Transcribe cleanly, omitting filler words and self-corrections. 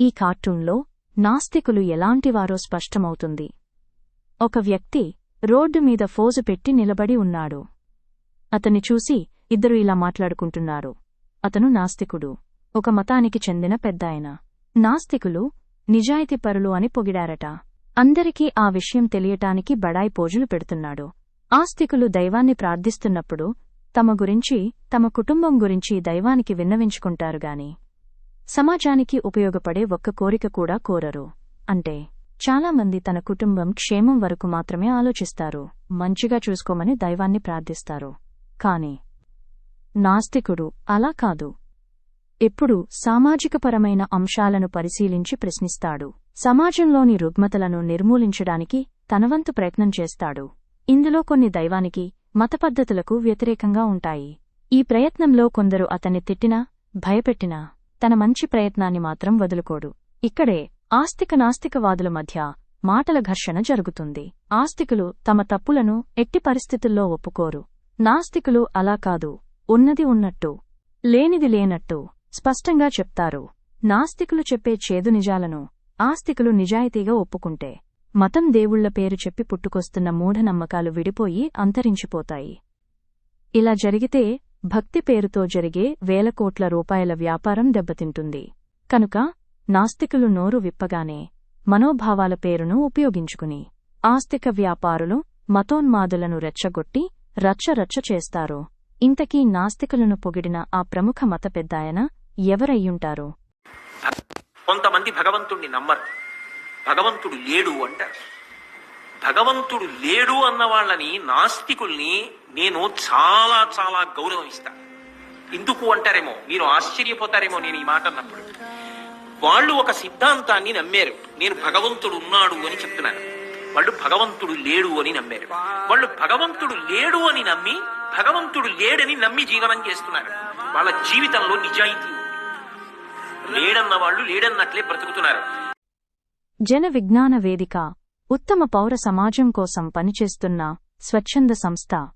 ఈ కార్టూన్లో నాస్తికులు ఎలాంటివారో స్పష్టమవుతుంది. ఒక వ్యక్తి రోడ్డు మీద ఫోజు పెట్టి నిలబడి ఉన్నాడు. అతన్ని చూసి ఇద్దరు ఇలా మాట్లాడుకుంటున్నారు. అతను నాస్తికుడు, ఒక మతానికి చెందిన పెద్దాయన. నాస్తికులు నిజాయితీపరులు అని పొగిడారట. అందరికీ ఆ విషయం తెలియటానికి బడాయి పోజులు పెడుతున్నాడు. ఆస్తికులు దైవాన్ని ప్రార్థిస్తున్నప్పుడు తమ గురించి, తమ కుటుంబం గురించి దైవానికి విన్నవించుకుంటారుగాని సమాజానికి ఉపయోగపడే ఒక్క కోరిక కూడా కోరరు. అంటే చాలామంది తన కుటుంబం క్షేమం వరకు మాత్రమే ఆలోచిస్తారు, మంచిగా చూసుకోమని దైవాన్ని ప్రార్థిస్తారు. కాని నాస్తికుడు అలా కాదు. ఎప్పుడూ సామాజికపరమైన అంశాలను పరిశీలించి ప్రశ్నిస్తాడు. సమాజంలోని రుగ్మతలను నిర్మూలించడానికి తనవంతు ప్రయత్నం చేస్తాడు. ఇందులో కొన్ని దైవానికి, మత పద్ధతులకు వ్యతిరేకంగా ఉంటాయి. ఈ ప్రయత్నంలో కొందరు అతన్ని తిట్టినా, భయపెట్టినా తన మంచి ప్రయత్నాన్ని మాత్రం వదులుకోడు. ఇక్కడే ఆస్తిక-నాస్తికవాదుల మధ్య మాటల ఘర్షణ జరుగుతుంది. ఆస్తికులు తమ తప్పులను ఎట్టి పరిస్థితుల్లో ఒప్పుకోరు. నాస్తికులు అలా కాదు, ఉన్నది ఉన్నట్టు, లేనిది లేనట్టు స్పష్టంగా చెప్తారు. నాస్తికులు చెప్పే చేదు నిజాలను ఆస్తికులు నిజాయితీగా ఒప్పుకుంటే మతం, దేవుళ్ల పేరు చెప్పి పుట్టుకొస్తున్న మూఢనమ్మకాలు విడిపోయి అంతరించిపోతాయి. ఇలా జరిగితే భక్తి పేరుతో జరిగే వేల కోట్ల రూపాయల వ్యాపారం దెబ్బతింటుంది. కనుక నాస్తికులు నోరు విప్పగానే మనోభావాల పేరును ఉపయోగించుకుని ఆస్తిక వ్యాపారులు మతోన్మాదులను రెచ్చగొట్టి రచ్చరచ్చ చేస్తారు. ఇంతకీ నాస్తికులను పొగిడిన ఆ ప్రముఖ మత పెద్దాయన ఎవరయ్యుంటారు? కొంతమంది భగవంతుణ్ణి నమ్మరు, భగవంతుడు లేడు అంటారు. భగవంతుడు లేడు అన్న వాళ్ళని, నాస్తికుల్ని నేను చాలా చాలా గౌరవిస్తా. ఎందుకు అంటారేమో, మీరు ఆశ్చర్యపోతారేమో నేను ఈ మాట అన్నప్పుడు. వాళ్ళు ఒక సిద్ధాంతాన్ని నమ్మారు, నేను భగవంతుడు ఉన్నాడు అని చెప్తున్నాను. వాళ్ళు భగవంతుడు లేడు అని నమ్మారు. వాళ్ళు భగవంతుడు లేడు అని నమ్మి, భగవంతుడు లేడని నమ్మి జీవనం చేస్తున్నారు. వాళ్ళ జీవితంలో నిజాయితీ ఉంది. లేడన్న వాళ్ళు లేడన్నట్లే బ్రతుకుతున్నారు. జన విజ్ఞాన వేదిక ఉత్తమ పౌర సమాజం కోసం పనిచేస్తున్న స్వచ్ఛంద సంస్థ.